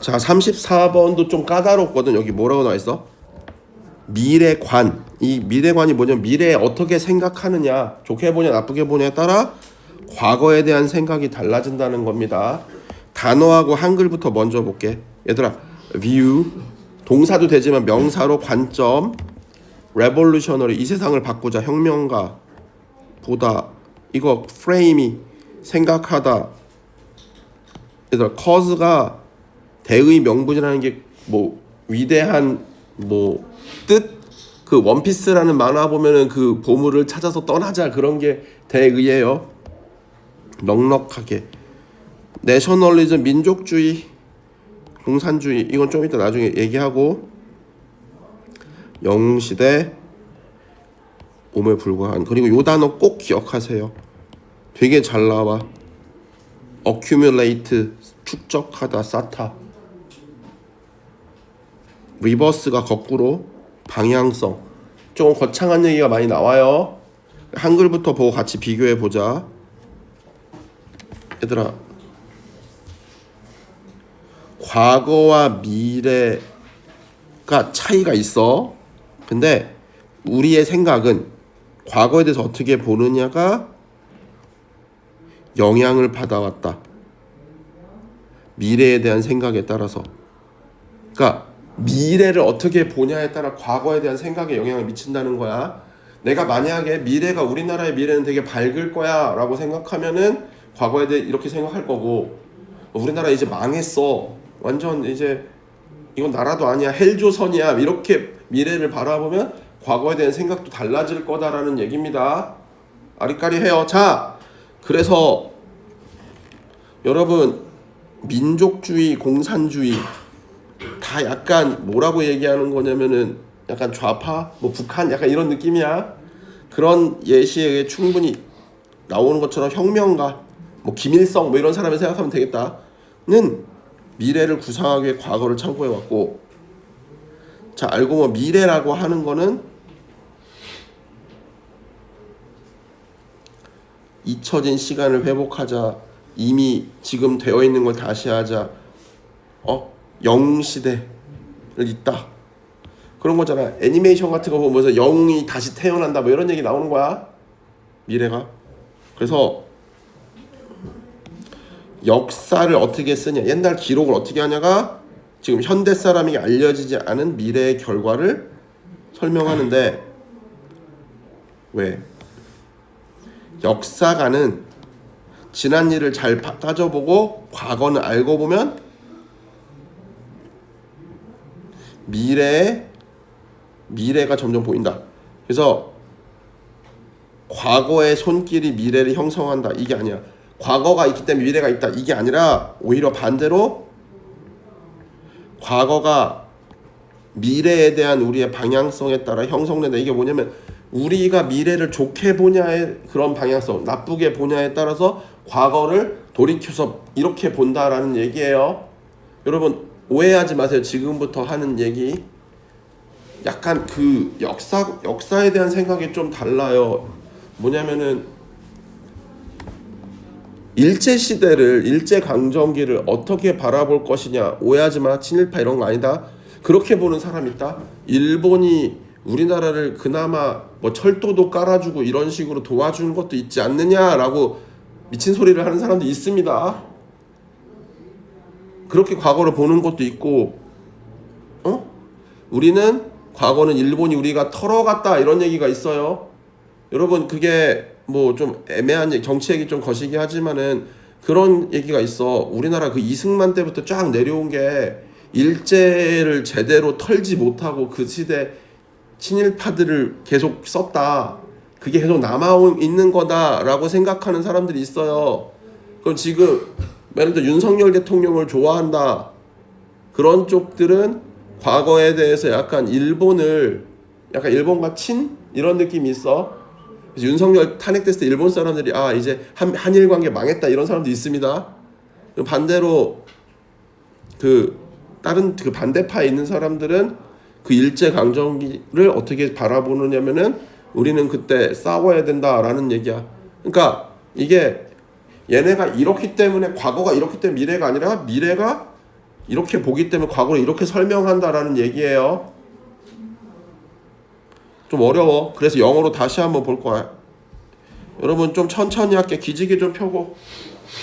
자, 34번도 좀 까다롭거든. 여기 뭐라고 나와 있어? 미래관. 이 미래관이 뭐냐면 미래에 어떻게 생각하느냐, 좋게 보냐 나쁘게 보냐에 따라 과거에 대한 생각이 달라진다는 겁니다. 단어하고 한글부터 먼저 볼게. 얘들아, view 동사도 되지만 명사로 관점, revolutionary 이 세상을 바꾸자, 혁명가, 보다, 이거 frame이 생각하다. 얘들아, cause가 대의 명분이라는 게 뭐 위대한 뭐 뜻, 그 원피스라는 만화 보면은 그 보물을 찾아서 떠나자 그런 게 대의예요. 넉넉하게. 내셔널리즘 민족주의, 공산주의 이건 좀 이따 나중에 얘기하고, 영웅시대 오에 불과한. 그리고 요 단어 꼭 기억하세요. 되게 잘 나와. accumulate 축적하다, 쌓다. 리버스가 거꾸로, 방향성. 좀 거창한 얘기가 많이 나와요. 한글부터 보고 같이 비교해 보자. 얘들아, 과거와 미래가 차이가 있어. 근데 우리의 생각은 과거에 대해서 어떻게 보느냐가 영향을 받아왔다. 미래에 대한 생각에 따라서. 그러니까 미래를 어떻게 보냐에 따라 과거에 대한 생각에 영향을 미친다는 거야. 내가 만약에 미래가, 우리나라의 미래는 되게 밝을 거야 라고 생각하면은 과거에 대해 이렇게 생각할 거고, 우리나라 이제 망했어, 완전 이제 이건 나라도 아니야, 헬조선이야, 이렇게 미래를 바라보면 과거에 대한 생각도 달라질 거다라는 얘기입니다. 아리까리해요. 자, 그래서 여러분, 민족주의, 공산주의 다 약간 뭐라고 얘기하는 거냐면은 약간 좌파, 뭐 북한 약간 이런 느낌이야. 그런 예시에 충분히 나오는 것처럼 혁명가, 뭐 김일성 뭐 이런 사람을 생각하면 되겠다는 미래를 구상하기 위해 과거를 참고해 왔고, 자, 알고 보면 미래라고 하는 거는 잊혀진 시간을 회복하자, 이미 지금 되어 있는 걸 다시 하자, 영웅시대를 잇다, 그런 거잖아. 애니메이션 같은 거 보면서 영웅이 다시 태어난다 뭐 이런 얘기 나오는 거야, 미래가. 그래서 역사를 어떻게 쓰냐, 옛날 기록을 어떻게 하냐가 지금 현대 사람에게 알려지지 않은 미래의 결과를 설명하는데, 왜? 역사가는 지난 일을 잘 따져보고 과거는 알고 보면 미래가 점점 보인다. 그래서 과거의 손길이 미래를 형성한다, 이게 아니야. 과거가 있기 때문에 미래가 있다, 이게 아니라 오히려 반대로 과거가 미래에 대한 우리의 방향성에 따라 형성된다. 이게 뭐냐면 우리가 미래를 좋게 보냐의 그런 방향성, 나쁘게 보냐에 따라서 과거를 돌이켜서 이렇게 본다라는 얘기예요. 여러분, 오해하지 마세요. 지금부터 하는 얘기 약간 그 역사에 대한 생각이 좀 달라요. 뭐냐면은 일제시대를, 일제강점기를 어떻게 바라볼 것이냐, 오해하지 마, 친일파 이런 거 아니다, 그렇게 보는 사람 있다. 일본이 우리나라를 그나마 뭐 철도도 깔아주고 이런 식으로 도와주는 것도 있지 않느냐라고 미친 소리를 하는 사람도 있습니다. 그렇게 과거를 보는 것도 있고, 우리는 과거는 일본이 우리가 털어갔다 이런 얘기가 있어요. 여러분, 그게 뭐 좀 애매한 얘기, 정치 얘기 좀 거시기 하지만은 그런 얘기가 있어. 우리나라 그 이승만 때부터 쫙 내려온 게 일제를 제대로 털지 못하고 그 시대 친일파들을 계속 썼다, 그게 계속 남아있는 거다라고 생각하는 사람들이 있어요. 그럼 지금 예를 들어 윤석열 대통령을 좋아한다, 그런 쪽들은 과거에 대해서 약간 일본과 친? 이런 느낌이 있어. 그래서 윤석열 탄핵됐을 때 일본 사람들이 이제 한일 관계 망했다 이런 사람도 있습니다. 반대로 다른 그 반대파에 있는 사람들은 그 일제강점기를 어떻게 바라보느냐면은 우리는 그때 싸워야 된다라는 얘기야. 그러니까 이게 얘네가 이렇기 때문에, 과거가 이렇기 때문에 미래가 아니라 미래가 이렇게 보기 때문에 과거를 이렇게 설명한다라는 얘기예요. 좀 어려워. 그래서 영어로 다시 한번 볼 거야. 여러분 좀 천천히 할게. 기지개 좀 펴고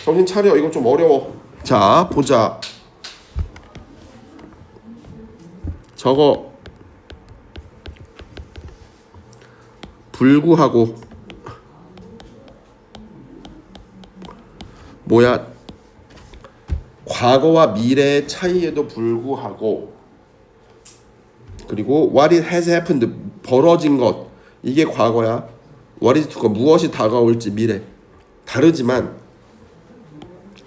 정신 차려. 이거 좀 어려워. 자 보자. 저거 불구하고 뭐야? 과거와 미래의 차이에도 불구하고 그리고 what it has happened 벌어진 것 이게 과거야. what is to come 무엇이 다가올지 미래 다르지만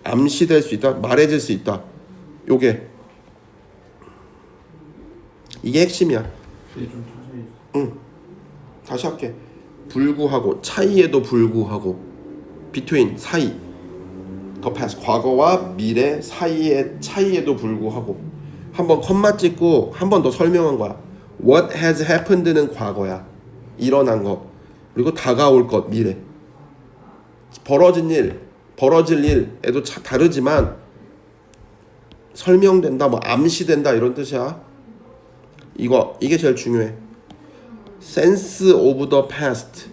암시될 수 있다. 말해질 수 있다. 이게 핵심이야. 응. 다시 할게. 불구하고 차이에도 불구하고 between 사이 the past 과거와 미래 사이의 차이에도 불구하고 한번 컴마 찍고 한 번 더 설명한 거야. What has happened는 과거야. 일어난 것 그리고 다가올 것 미래. 벌어질 일에도 다르지만 설명된다 뭐 암시된다 이런 뜻이야. 이게 제일 중요해. sense of the past.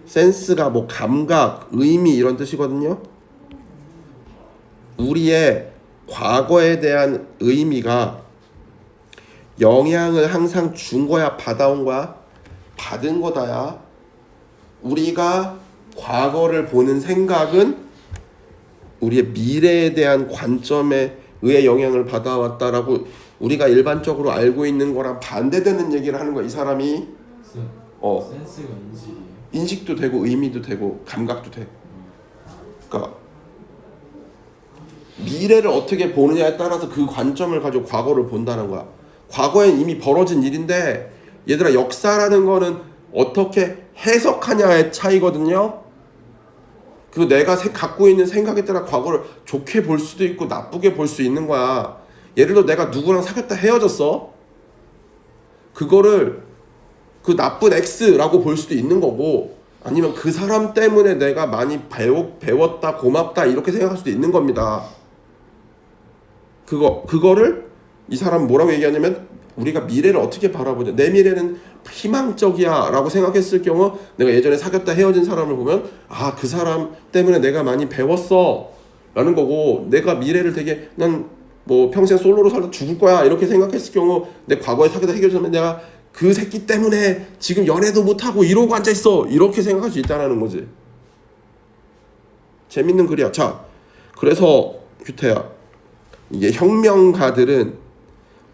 sense가 뭐 감각, 의미 이런 뜻이거든요. 우리의 과거에 대한 의미가 영향을 항상 준 거야, 받아온 거야? 받은 거다야. 우리가 과거를 보는 생각은 우리의 미래에 대한 관점에 의해 영향을 받아왔다라고 우리가 일반적으로 알고 있는 거랑 반대되는 얘기를 하는 거야. 이 사람이 센스가 인식이에요? 인식도 되고 의미도 되고 감각도 돼. 그러니까 미래를 어떻게 보느냐에 따라서 그 관점을 가지고 과거를 본다는 거야. 과거엔 이미 벌어진 일인데 얘들아 역사라는 거는 어떻게 해석하냐의 차이거든요. 그리고 내가 갖고 있는 생각에 따라 과거를 좋게 볼 수도 있고 나쁘게 볼 수 있는 거야. 예를 들어 내가 누구랑 사귀었다 헤어졌어. 그거를 그 나쁜 X라고 볼 수도 있는 거고 아니면 그 사람 때문에 내가 많이 배웠다 고맙다 이렇게 생각할 수도 있는 겁니다. 그거를 이 사람은 뭐라고 얘기하냐면 우리가 미래를 어떻게 바라보냐. 내 미래는 희망적이야 라고 생각했을 경우 내가 예전에 사귀었다 헤어진 사람을 보면 그 사람 때문에 내가 많이 배웠어 라는 거고 내가 미래를 되게 난 뭐 평생 솔로로 살다 죽을 거야 이렇게 생각했을 경우 내 과거에 사귀었다 헤어졌으면 내가 그 새끼 때문에 지금 연애도 못하고 이러고 앉아있어 이렇게 생각할 수 있다는 거지. 재밌는 글이야. 자 그래서 규태야 이게 혁명가들은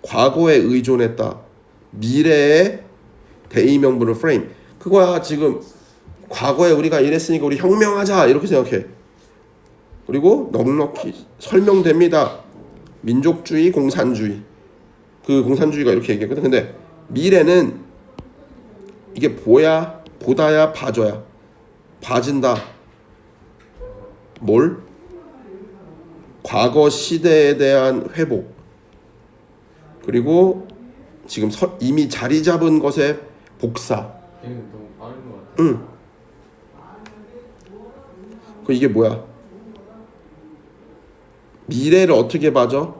과거에 의존했다. 미래의 대의명분을 프레임. 그거야. 지금 과거에 우리가 이랬으니까 우리 혁명하자 이렇게 생각해. 그리고 넉넉히 설명됩니다. 민족주의, 공산주의. 그 공산주의가 이렇게 얘기했거든. 근데 미래는 이게 보다야 봐줘야. 봐진다. 뭘? 과거 시대에 대한 회복. 그리고 지금 이미 자리 잡은 것의 복사. 너무 빠른 것 같아요. 이게 뭐야? 미래를 어떻게 봐줘?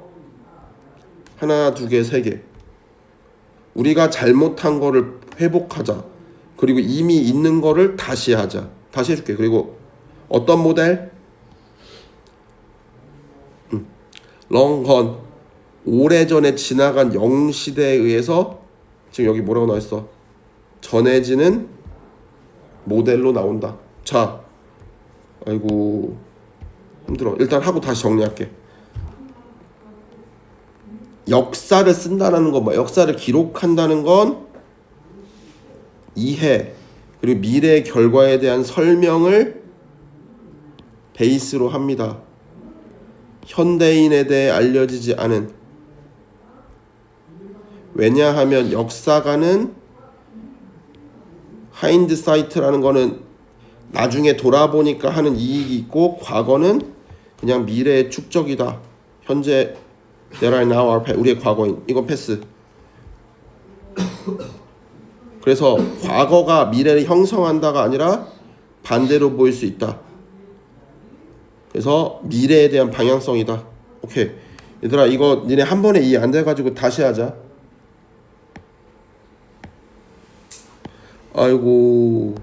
하나, 두 개, 세 개. 우리가 잘못한 거를 회복하자. 그리고 이미 있는 거를 다시 하자. 다시 해줄게. 그리고 어떤 모델? 롱건. 오래전에 지나간 영시대에 의해서 지금 여기 뭐라고 나와있어? 전해지는 모델로 나온다. 자, 아이고 힘들어. 일단 하고 다시 정리할게. 역사를 쓴다는 건 뭐야? 역사를 기록한다는 건 이해 그리고 미래의 결과에 대한 설명을 베이스로 합니다. 현대인에 대해 알려지지 않은. 왜냐하면 역사가는 하인드사이트라는 거는 나중에 돌아보니까 하는 이익이 있고 과거는 그냥 미래의 축적이다. 현재 there are now are 우리의 과거인. 이건 패스. 그래서 과거가 미래를 형성한다가 아니라 반대로 보일 수 있다. 그래서 미래에 대한 방향성이다. 오케이. 얘들아 이거 니네 한 번에 이해 안 돼가지고 다시 하자. 아이고.